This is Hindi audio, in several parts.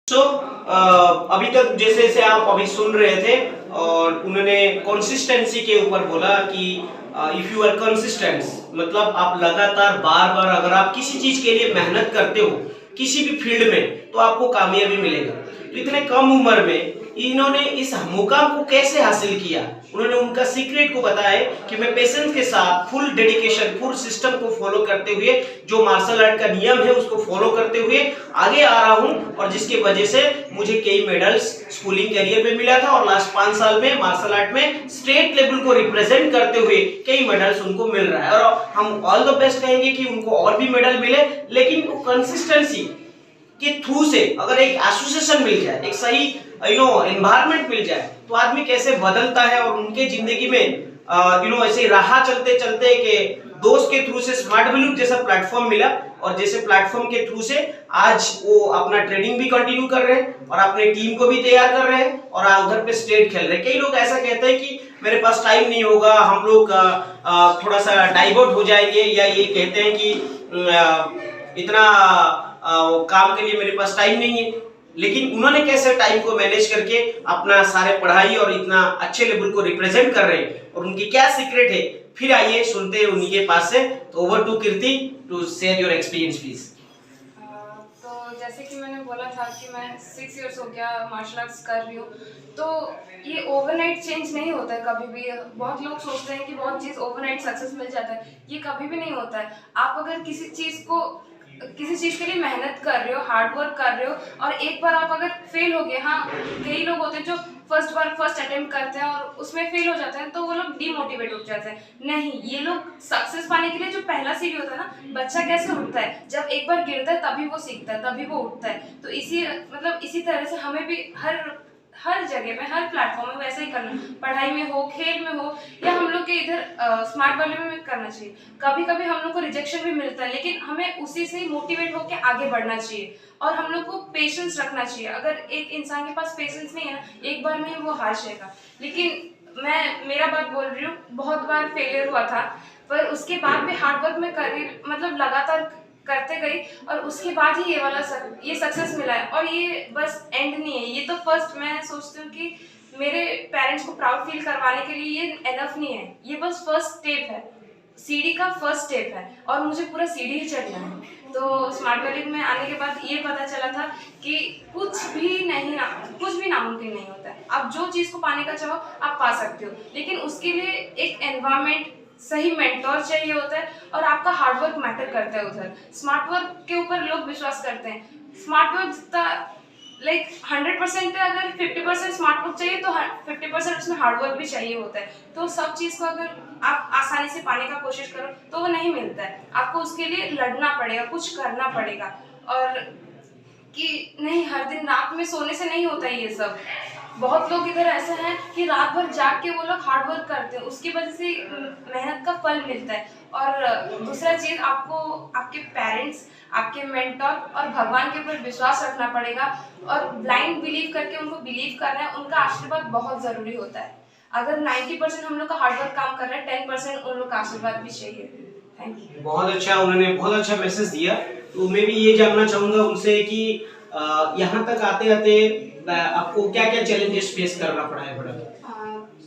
अभी तक जैसे जैसे आप अभी सुन रहे थे और उन्होंने कंसिस्टेंसी के ऊपर बोला कि इफ यू आर कंसिस्टेंट, मतलब आप लगातार बार बार अगर आप किसी चीज के लिए मेहनत करते हो किसी भी फील्ड में तो आपको कामयाबी मिलेगा। तो इतने कम उम्र में इन्होंने इस मुकाम को कैसे हासिल किया, उन्होंने उनका सीक्रेट को बताया कि मैं पेशेंस के साथ फुल डेडिकेशन फुल सिस्टम को फॉलो करते हुए जो मार्शल आर्ट का नियम है उसको फॉलो करते हुए आगे आ रहा हूं, और जिसकी वजह से मुझे कई मेडल्स स्कूलिंग करियर में मिला था और लास्ट 5 साल में मार्शल आर्ट में स्टेट लेवल को रिप्रेजेंट करते हुए कई मेडल्स उनको मिल रहा है। और हम ऑल द बेस्ट कहेंगे कि उनको और भी मेडल मिले, लेकिन वो कंसिस्टेंसी के थ्रू से अगर एक एसोसिएशन मिल जाए, एक सही एनवायरनमेंट मिल जाए तो आदमी कैसे बदलता है। और उनके जिंदगी में ऐसे राह चलते चलते के दोस्त के थ्रू से स्मार्ट वैल्यू जैसा प्लेटफॉर्म मिला, और जैसे प्लेटफॉर्म के थ्रू से आज वो अपना ट्रेनिंग भी कंटिन्यू कर रहे हैं और अपने टीम को भी तैयार कर रहे हैं और उधर पे स्टेट खेल रहे हैं। कई लोग ऐसा कहते हैं कि मेरे पास टाइम नहीं होगा, हम लोग थोड़ा सा डाइवर्ट हो जाएंगे, या ये कहते हैं कि इतना काम के लिए मेरे पास टाइम नहीं है। लेकिन उन्होंने कैसे टाइम को मैनेज करके अपना सारे पढ़ाई और इतना अच्छे लेवल को रिप्रेजेंट कर रहे हैं और उनकी क्या सीक्रेट है, फिर आइए सुनते हैं उन्हीं के पास से। तो over to Kirti to share your experience please. तो जैसे कि मैंने बोला था कि मैं 6 इयर्स हो गया मार्शल आर्ट्स कर रही हूँ, तो ये ओवरनाइट चेंज नहीं होता है कभी भी। बहुत लोग सोचते हैं कि बहुत चीज़ ओवरनाइट सक्सेस मिल जाता है, ये कभी भी नहीं होता है। आप अगर किसी चीज़ के लिए मेहनत कर रहे हो, हार्ड वर्क कर रहे हो, और एक बार आप अगर फेल हो गए, हाँ कई लोग होते हैं जो फर्स्ट अटेम्प्ट करते हैं और उसमें फेल हो जाते हैं तो वो लोग डीमोटिवेट हो जाते हैं। नहीं, ये लोग सक्सेस पाने के लिए जो पहला सीढ़ी होता है ना, बच्चा कैसे उठता है, जब एक बार गिरता है तभी वो सीखता है, तभी वो उठता है। तो इसी तरह से हमें भी हर जगह पे, हर प्लेटफॉर्म में वैसे ही करना, पढ़ाई में हो, खेल में हो, या हम लोग के इधर स्मार्ट वाले में करना चाहिए। कभी कभी हम लोग को रिजेक्शन भी मिलता है, लेकिन हमें उसी से मोटिवेट होकर आगे बढ़ना चाहिए और हम लोग को पेशेंस रखना चाहिए। अगर एक इंसान के पास पेशेंस नहीं है ना, एक बार में वो हार जाएगा। लेकिन मैं मेरा बात बोल रही हूँ, बहुत बार फेलियर हुआ था, पर उसके बाद भी हार्ड वर्क में मतलब लगातार करते गई, और उसके बाद ही ये सक्सेस मिला है। और ये बस एंड नहीं है, ये तो फर्स्ट, मैं सोचती हूँ कि मेरे पेरेंट्स को प्राउड फील करवाने के लिए ये एनफ नहीं है, ये बस फर्स्ट स्टेप है, सीढ़ी का फर्स्ट स्टेप है, और मुझे पूरा सीढ़ी ही चढ़ना है। तो स्मार्ट वैली में आने के बाद ये पता चला था कि कुछ भी नामुमकिन नहीं होता है। आप जो चीज़ को पाने का चाहो आप पा सकते हो, लेकिन उसके लिए एक एनवायरमेंट, सही मेंटोर चाहिए होता है, और आपका हार्डवर्क मैटर करता है। उधर स्मार्ट वर्क के ऊपर लोग विश्वास करते हैं। स्मार्ट वर्क जितना 100% है, अगर 50% स्मार्ट वर्क चाहिए तो 50% उसमें हार्डवर्क भी चाहिए होता है। तो सब चीज़ को अगर आप आसानी से पाने का कोशिश करो तो वो नहीं मिलता है, आपको उसके लिए लड़ना पड़ेगा, कुछ करना पड़ेगा। और कि नहीं, हर दिन रात में सोने से नहीं होता ये सब। बहुत लोग इधर ऐसे हैं कि रात भर जाग के वो लोग हार्ड वर्क करते हैं, उसकी वजह से मेहनत का फल मिलता है। और दूसरा चीज़, आपको आपके पेरेंट्स, आपके मेंटर और भगवान के ऊपर विश्वास रखना पड़ेगा, और ब्लाइंड बिलीव करके उनको बिलीव करना है। उनका आशीर्वाद बहुत ज़रूरी होता है। अगर 90% हम लोग का हार्डवर्क काम कर रहे हैं, 10% उन लोग का आशीर्वाद भी चाहिए। Thank you. बहुत अच्छा, उन्होंने बहुत अच्छा मैसेज दिया। तो मैं भी ये जानना चाहूंगा उनसे कि यहाँ तक आते आते आपको क्या क्या चैलेंजेस फेस करना पड़ा है बड़ा?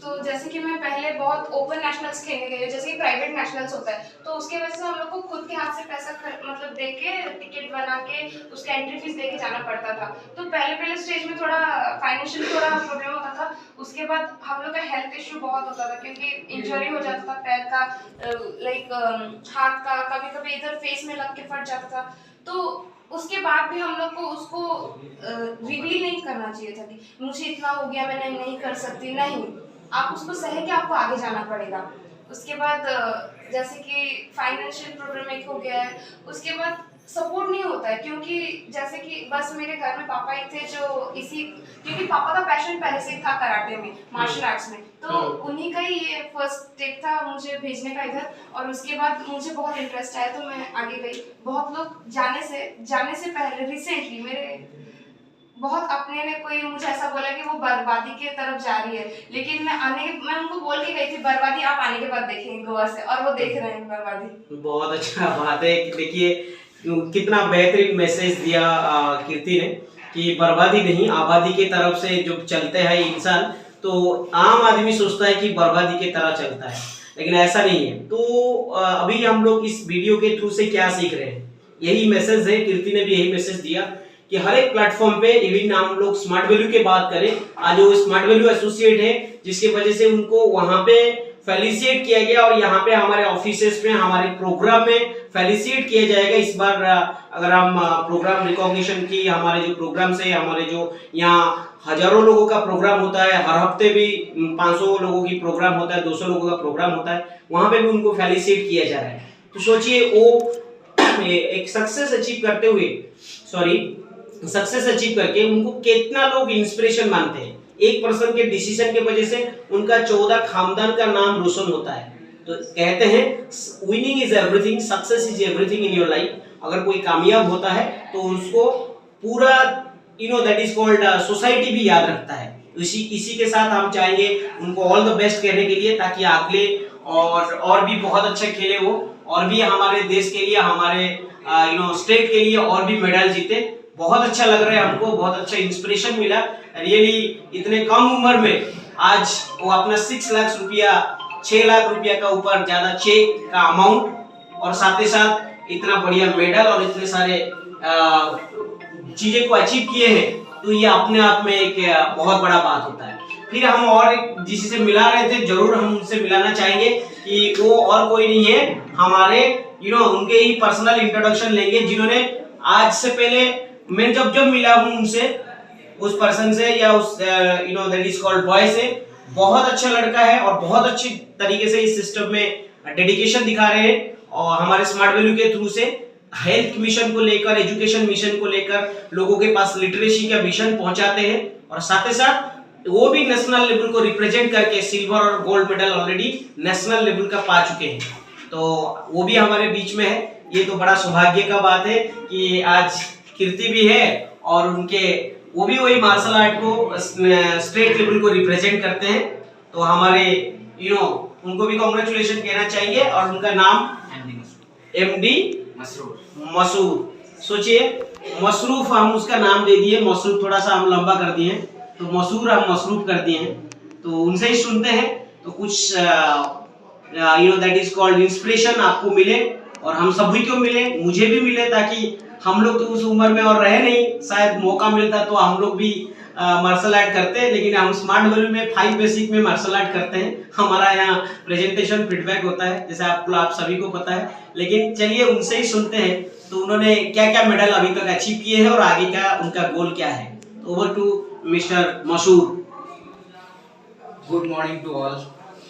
तो जैसे कि मैं पहले बहुत ओपन नेशनल्स खेलने गई हूँ, जैसे कि प्राइवेट नेशनल्स होता है, तो उसके वजह से हम लोग को खुद के हाथ से पैसा मतलब दे के टिकट बना के उसका एंट्री फीस दे के जाना पड़ता था। तो पहले स्टेज में थोड़ा फाइनेंशियल थोड़ा प्रॉब्लम होता था। उसके बाद हम लोग का हेल्थ इश्यू बहुत होता था, क्योंकि इंजरी हो जाता था पैर का, हाथ का, कभी कभी इधर फेस में लग के फट जाता था। तो उसके बाद भी हम लोग को उसको रिवील नहीं करना चाहिए था कि मुझे इतना हो गया, मैं नहीं कर सकती। नहीं, आप उसको सह के आपको आगे जाना पड़ेगा। उसके बाद जैसे कि फाइनेंशियल प्रॉब्लम एक हो गया है, उसके बाद सपोर्ट नहीं होता है, क्योंकि जैसे कि बस मेरे घर में पापा ही थे जो क्योंकि पापा का पैशन पहले से था कराटे में, मार्शल आर्ट्स में, तो उन्हीं का ही ये फर्स्ट स्टेप था मुझे भेजने का इधर। और उसके बाद मुझे बहुत इंटरेस्ट आया तो मैं आगे गई। बहुत लोग जाने से पहले रिसेंटली मेरे बहुत अपने ने कोई मुझे ऐसा बोला कि वो बर्बादी की तरफ जा रही है, लेकिन मैं उनको बोल के गई थी बर्बादी आप आने के बाद देखेंगे गोवा से, और वो देख रहे हैं बर्बादी। बहुत अच्छा बात है। देखिए कितना बेहतरीन मैसेज दिया कीर्ति ने। कि बर्बादी नहीं, आबादी की तरफ से जो चलते हैं इंसान, तो आम आदमी सोचता है कि बर्बादी की तरह चलता है, लेकिन ऐसा नहीं है। तो अभी हम लोग इस वीडियो के थ्रू से क्या सीख रहे हैं, यही मैसेज है। कीर्ति ने भी यही मैसेज दिया कि हर एक प्लेटफॉर्म पे इवन हम लोग स्मार्ट वैल्यू की बात करें, आज वो स्मार्ट वैल्यू एसोसिएट है, जिसकी वजह से उनको वहां पे फेलिसिएट किया गया, और यहाँ पे हमारे ऑफिसेस में, हमारे प्रोग्राम में फेलिसिएट किया जाएगा। इस बार अगर हम प्रोग्राम रिकॉग्निशन की, हमारे जो प्रोग्राम से, हमारे जो यहाँ हजारों लोगों का प्रोग्राम होता है, हर हफ्ते भी 500 लोगों की प्रोग्राम होता है, 200 लोगों का प्रोग्राम होता है, वहां पे भी उनको फेलिसिएट किया जा रहा है। तो सोचिए वो एक सक्सेस अचीव करते हुए, सक्सेस अचीव करके उनको कितना लोग इंस्पिरेशन मानते हैं। एक पर्सन के डिसीजन के वजह से उनका 14 खानदान का नाम रोशन होता है। तो कहते हैं winning is everything, success is everything in your life. अगर कोई कामयाब होता है तो उसको पूरा दैट इज कॉल्ड सोसाइटी भी याद रखता है। इसी के साथ हम चाहेंगे उनको ऑल द बेस्ट कहने के लिए, ताकि अगले और भी बहुत अच्छा खेले वो, और भी हमारे देश के लिए, हमारे स्टेट के लिए और भी मेडल जीते। बहुत अच्छा लग रहा है हमको, बहुत अच्छा इंस्पिरेशन मिला रियली। इतने कम उम्र में आज वो अपना 6 लाख रुपया, 6 लाख रुपया का ऊपर ज्यादा चेक का अमाउंट, और साथ ही साथ इतना बढ़िया मेडल और इतने सारे चीजें को अचीव किए हैं, तो ये अपने आप में एक बहुत बड़ा बात होता है। फिर हम और एक जिसी से मिला रहे थे, जरूर हम उनसे मिलाना चाहेंगे कि वो और कोई नहीं है, हमारे उनके ही पर्सनल इंट्रोडक्शन लेंगे, जिन्होंने आज से पहले मैं जब मिला हूं उनसे, उस पर्सन से या उस दैट इज कॉल्ड बॉय से, बहुत अच्छा लड़का है और बहुत अच्छी तरीके से इस सिस्टम में डेडिकेशन दिखा रहे हैं। और हमारे स्मार्ट वैल्यू के थ्रू से हेल्थ मिशन को लेकर, एजुकेशन मिशन को लेकर लोगों के पास लिटरेसी का मिशन पहुंचाते हैं, और साथ ही साथ वो भी नेशनल लेवल को रिप्रेजेंट करके सिल्वर और gold medal already national level का पा चुके हैं। तो वो भी हमारे बीच में है। ये तो बड़ा सौभाग्य का बात है कि आज कीर्ति भी है, और वो भी वही मार्शल आर्ट को स्टेट लेवल को रिप्रेजेंट करते हैं। तो हमारे उनको भी कांग्रेचुलेशन कहना चाहिए, और उनका नाम एमडी मसरूफ। सोचिए मसरूफ, हम उसका नाम दे दिए मसरूफ, थोड़ा सा हम लंबा कर दिए, तो मसूर हम मसरूफ कर दिए हैं। तो उनसे ही सुनते हैं, तो कुछ दैट इज कॉल्ड इंस्पिरेशन आपको मिले, और हम सभी को मिले, मुझे भी मिले, ताकि हम लोग तो उस उम्र में और रहे नहीं, शायद मौका मिलता तो हम लोग भी मार्शल आर्ट करते हैं, लेकिन हम स्मार्ट वैल्यू में 5 बेसिक में मार्शल आर्ट करते हैं। हमारा यहाँ प्रेजेंटेशन फीडबैक होता है, जैसे आप सभी को पता है। लेकिन चलिए उनसे ही सुनते हैं, तो उन्होंने क्या क्या मेडल अभी तक अचीव किए हैं और आगे का उनका गोल क्या है। Over to mister Masoor. Good morning to all.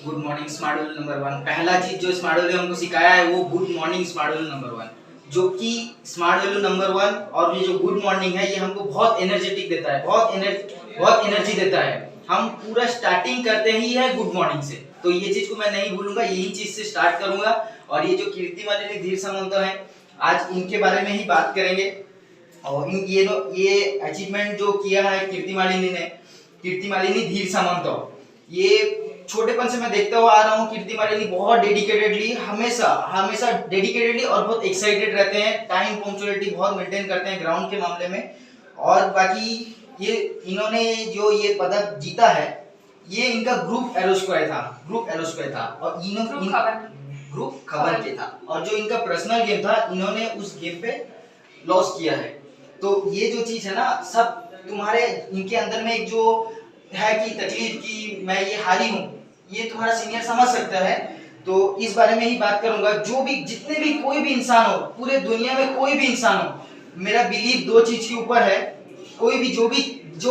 Good morning smart value number 1। पहला चीज जो स्मार्ट वैल्यू हमको सिखाया है वो good morning smart value number 1, जो कि स्मार्ट वैल्यू नंबर 1 और ये जो गुड मॉर्निंग है, ये हमको बहुत एनर्जेटिक देता है, बहुत एनर्जी देता है। हम पूरा स्टार्टिंग करते ही है गुड मॉर्निंग से, तो ये चीज को मैं नहीं भूलूंगा, यही चीज से स्टार्ट करूंगा। और ये जो कीर्ति मालिनी धीर सामंत है, आज इनके बारे में ही बात करेंगे। और ये अचीवमेंट जो किया है कीर्ति मालिनी धीर सामंत, ये छोटेपन से मैं देखता हुआ आ रहा हूँ। कीर्ति मालिनी बहुत डेडिकेटेडली, हमेशा डेडिकेटेडली और बहुत एक्साइटेड रहते हैं, टाइम पंक्चुअलिटी बहुत मेंटेन करते हैं ग्राउंड के मामले में। और बाकी ये इन्होंने जो ये पदक जीता है, ये इनका ग्रुप एरोस्क्वायर था, और ग्रुप खबर के था, और जो इनका पर्सनल गेम था, इन्होंने उस गेम पे लॉस किया है। तो ये जो चीज है ना, सब तुम्हारे इनके अंदर में एक जो है कि तकलीफ की मैं ये हारी हूँ, ये तुम्हारा सीनियर समझ सकता है। तो इस बारे में ही बात करूंगा। जो भी जितने भी कोई भी इंसान हो, पूरे दुनिया में कोई भी इंसान हो, मेरा बिलीव 2 चीज के ऊपर है। कोई भी जो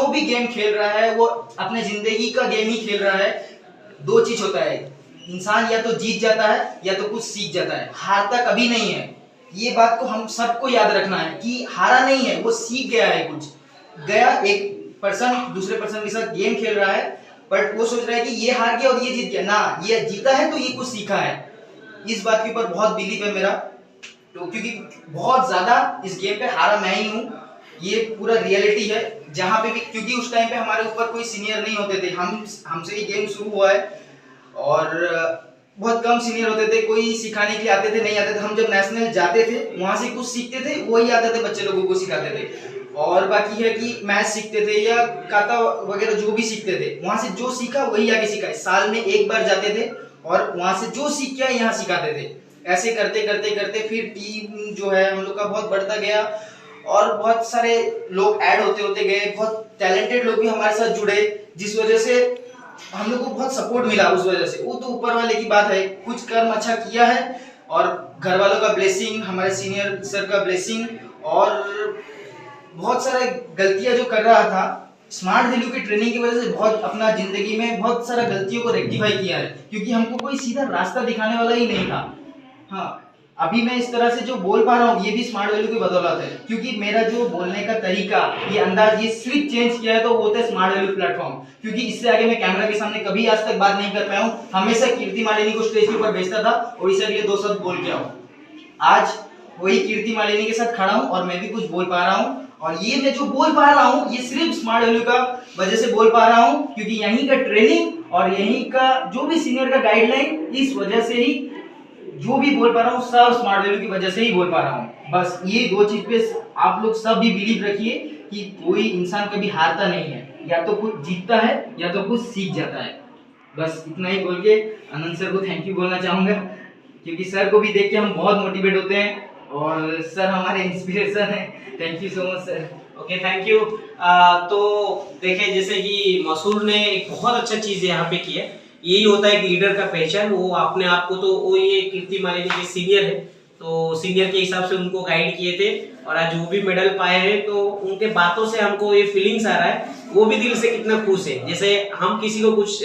भी गेम खेल रहा है, वो अपने जिंदगी का गेम ही खेल रहा है। 2 चीज होता है, इंसान या तो जीत जाता है या तो कुछ सीख जाता है, हारता कभी नहीं है। ये बात को हम सबको याद रखना है कि हारा नहीं है, वो सीख गया है कुछ। एक पर्सन दूसरे पर्सन के साथ गेम खेल रहा है, बट वो सोच रहा है कि ये हार गया और ये जीत गया, ना, ये जीता है तो ये कुछ सीखा है। इस बात के ऊपर बहुत बिलीव है मेरा, तो क्योंकि बहुत ज्यादा इस गेम पे हारा मैं ही हूँ, ये पूरा रियलिटी है। जहाँ पे भी, क्योंकि उस टाइम पे हमारे ऊपर कोई सीनियर नहीं होते थे, हमसे ही गेम शुरू हुआ है, और बहुत कम सीनियर होते थे, कोई सिखाने के लिए आते थे नहीं आते थे। हम जब नेशनल जाते थे, वहां से कुछ सीखते थे, वही आते थे, बच्चे लोगों को सिखाते थे। और बाकी है कि मैथ सीखते थे या काता वगैरह जो भी सीखते थे, वहां से जो सीखा वही आगे सिखाए। साल में एक बार जाते थे और वहां से जो सीख के यहाँ सिखाते थे। ऐसे करते करते करते फिर टीम जो है हम लोग का बहुत बढ़ता गया और बहुत सारे लोग ऐड होते होते गए, बहुत टैलेंटेड लोग भी हमारे साथ जुड़े, जिस वजह से हम लोग को बहुत सपोर्ट मिला। उस वजह से वो तो ऊपर वाले की बात है, कुछ कर्म अच्छा किया है और घर वालों का ब्लेसिंग, हमारे सीनियर सर का ब्लेसिंग, और बहुत सारे गलतियां जो कर रहा था स्मार्ट वैल्यू की ट्रेनिंग की वजह से बहुत अपना जिंदगी में बहुत सारा गलतियों को रेक्टिफाई किया है, क्योंकि हमको कोई सीधा रास्ता दिखाने वाला ही नहीं था। हाँ, अभी मैं इस तरह से जो बोल पा रहा हूँ ये भी स्मार्ट वैल्यू की बदौलत है, क्योंकि मेरा जो बोलने का तरीका, ये अंदाज, ये सिर्फ चेंज किया है तो वो होता है स्मार्ट वैल्यू प्लेटफॉर्म। क्योंकि इससे आगे मैं कैमरा के सामने कभी आज तक बात नहीं कर पाया हूँ। हमेशा कीर्ति मालिनी को स्टेज के ऊपर भेजता था और इसे अगले 2 शब्द बोल के आओ। आज वही कीर्ति मालिनी के साथ खड़ा हूँ और मैं भी कुछ बोल पा रहा हूँ, और ये मैं जो बोल पा रहा हूँ ये सिर्फ स्मार्ट वैल्यू का वजह से बोल पा रहा हूँ, क्योंकि यहीं का ट्रेनिंग और यहीं का जो भी सीनियर का गाइडलाइन, इस वजह से ही जो भी बोल पा रहा हूँ सब स्मार्ट वैल्यू की वजह से ही बोल पा रहा हूँ। बस ये 2 चीज पे आप लोग सब भी बिलीव रखिए कि कोई इंसान कभी हारता नहीं है, या तो कुछ जीतता है या तो कुछ सीख जाता है। बस इतना ही बोल के आनंद सर को थैंक यू बोलना चाहूंगा, क्योंकि सर को भी देख के हम बहुत मोटिवेट होते हैं और सर हमारे इंस्पिरेशन है। Thank you so much sir. Okay, thank you. तो देखें, जैसे कि मसूर ने एक बहुत अच्छा चीज़ यहाँ पे किया, यही होता है एक लीडर का पहचान। वो अपने आप को, तो वो ये कीर्ति मालिनी के सीनियर है, तो सीनियर के हिसाब से उनको गाइड किए थे और आज वो भी मेडल पाए हैं। तो उनके बातों से हमको ये फीलिंग्स आ रहा है, वो भी दिल से कितना खुश है। जैसे हम किसी को कुछ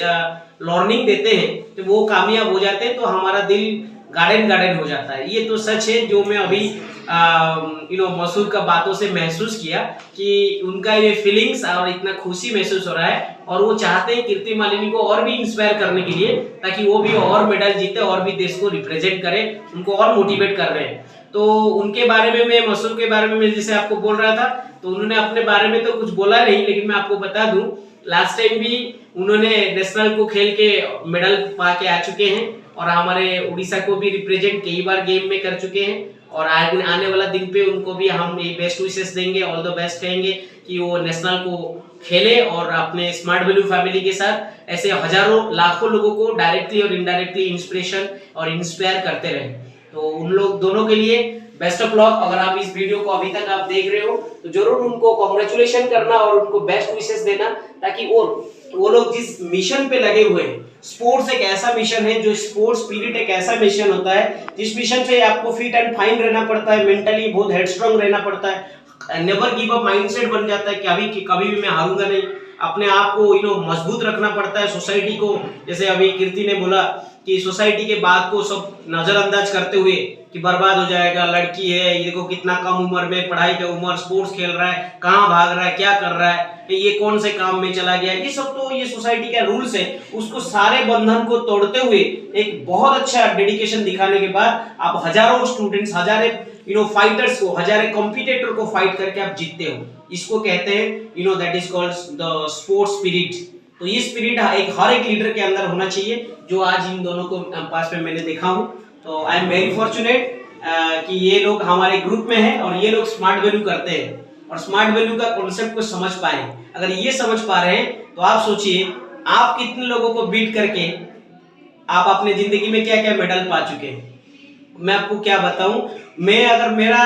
लर्निंग देते हैं तो वो कामयाब हो जाते हैं तो हमारा दिल गार्डन गार्डन हो जाता है। ये तो सच है, जो मैं अभी मसूर का बातों से महसूस किया कि उनका ये फीलिंग्स और इतना खुशी महसूस हो रहा है, और वो चाहते हैं कीर्ति मालिनी को और भी इंस्पायर करने के लिए, ताकि वो भी और मेडल जीते और भी देश को रिप्रेजेंट करे, उनको और मोटिवेट कर रहे हैं। तो उनके बारे में, मैं मसूर के बारे में जैसे आपको बोल रहा था, तो उन्होंने अपने बारे में तो कुछ बोला नहीं, लेकिन मैं आपको बता दूं लास्ट टाइम भी उन्होंने नेशनल को खेल के मेडल पा के आ चुके हैं और हमारे उड़ीसा को भी रिप्रेजेंट कई बार गेम में कर चुके हैं। और आने वाला दिन पे उनको भी हम ये बेस्ट विशेस देंगे, ऑल द बेस्ट कहेंगे कि वो नेशनल को खेले और अपने स्मार्ट वैल्यू फैमिली के साथ ऐसे हजारों लाखों लोगों को डायरेक्टली और इनडायरेक्टली इंस्पिरेशन और इंस्पायर करते रहे। तो उन लोग दोनों के लिए बेस्ट ऑफ लक। अगर आप इस वीडियो को अभी तक आप देख रहे हो तो जरूर उनको कांग्रेचुलेशन करना और उनको बेस्ट विशेस देना, ताकि वो लोग जिस मिशन पे लगे हुए हैं, स्पोर्ट्स एक ऐसा मिशन है, जो स्पोर्ट्स स्पिरिट एक ऐसा मिशन होता है जिस मिशन से आपको फिट एंड फाइन रहना पड़ता है, मेंटली बहुत हेडस्ट्रॉन्ग रहना पड़ता है, नेवर गिव अप माइंडसेट बन जाता है कि कभी भी मैं हारूंगा नहीं, अपने आप को मजबूत रखना पड़ता है। सोसाइटी को, जैसे अभी कीर्ति ने बोला कि सोसाइटी के बात को सब नजरअंदाज करते हुए कि बर्बाद हो जाएगा, लड़की है, ये देखो कितना कम उम्र में पढ़ाई का उम्र, स्पोर्ट्स खेल रहा है, कहाँ भाग रहा है, क्या कर रहा है, ये कौन से काम में चला गया, ये सब तो ये सोसाइटी का रूल्स है। उसको सारे बंधन को तोड़ते हुए एक बहुत अच्छा डेडिकेशन दिखाने के बाद आप हजारों स्टूडेंट्स, हजारों फाइटर्स को, हजारों कॉम्पिटिटर को फाइट करके आप जीतते हो। इसको कहते हैं that is called the sports spirit. तो ये स्पिरिट हर एक लीडर के अंदर होना चाहिए, जो आज इन दोनों को पास में मैंने देखा हूँ। तो आई एम वेरी फॉर्चुनेट कि ये लोग हमारे ग्रुप में हैं और ये लोग स्मार्ट वैल्यू करते हैं और स्मार्ट वैल्यू का कॉन्सेप्ट को समझ पाए। अगर ये समझ पा रहे हैं तो आप सोचिए आप कितने लोगों को बीट करके आप अपने जिंदगी में क्या क्या मेडल पा चुके हैं। मैं आपको क्या बताऊं, मैं अगर मेरा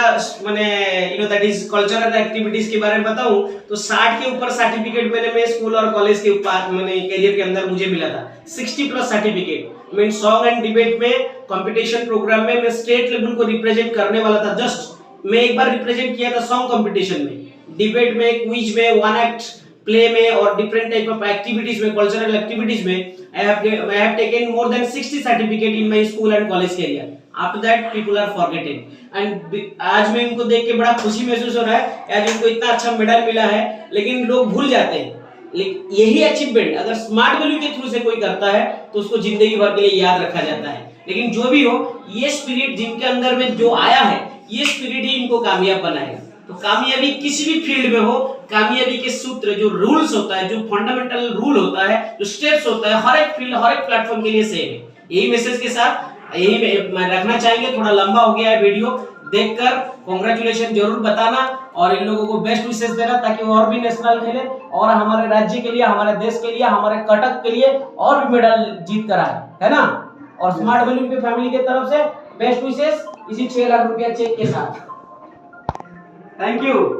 मैंने दैट इज कल्चरल एक्टिविटीज के बारे में बताऊं तो 60 के ऊपर सर्टिफिकेट मैं स्कूल और कॉलेज के ऊपर मैंने करियर के अंदर मुझे मिला था। 60+ सर्टिफिकेट। मैं सॉन्ग एंड डिबेट में, कंपटीशन प्रोग्राम में मैं स्टेट लेवल को रिप्रेजेंट करने वाला था। जस्ट मैं एक बार रिप्रेजेंट किया था सॉन्ग कंपटीशन में, डिबेट में, क्विज में, वन एक्ट प्ले में और डिफरेंट टाइप ऑफ एक्टिविटीज में, कल्चरल एक्टिविटीज में I have taken more than 60 certificate in my school and college career. After that people are forgetting. And आज मैं इनको देख के बड़ा खुशी महसूस हो रहा है, आज इनको इतना अच्छा मेडल मिला है, लेकिन लोग भूल जाते हैं। लेकिन यही अचीवमेंट अगर स्मार्ट वैल्यू के थ्रू से कोई करता है तो उसको जिंदगी भर के लिए याद रखा जाता है। लेकिन जो भी हो, ये स्पिरिट जिनके अंदर में जो आया है, ये स्पिरिट ही इनको कामयाब बनाएगा। तो कामयाबी किसी भी फील्ड में हो, कामयाबी के सूत्र, जो रूल्स होता है, जो फंडामेंटल रूल होता है, जो स्टेप्स होता है, हर एक फील्ड, हर एक प्लेटफॉर्म के लिए सेम है। यही मैसेज के साथ यही मैं रखना चाहेंगे। थोड़ा लंबा हो गया है वीडियो, देखकर कॉन्ग्रेचुलेशन जरूर बताना और इन लोगों को बेस्ट विशेष देना ताकि वो और भी नेशनल खेले और हमारे राज्य के लिए, हमारे देश के लिए, हमारे कटक के लिए और भी मेडल जीत कर आए, है ना। और स्मार्ट वैल्यू की फैमिली की तरफ से बेस्ट विशेष इसी 6 लाख रुपया चेक के साथ। Thank you.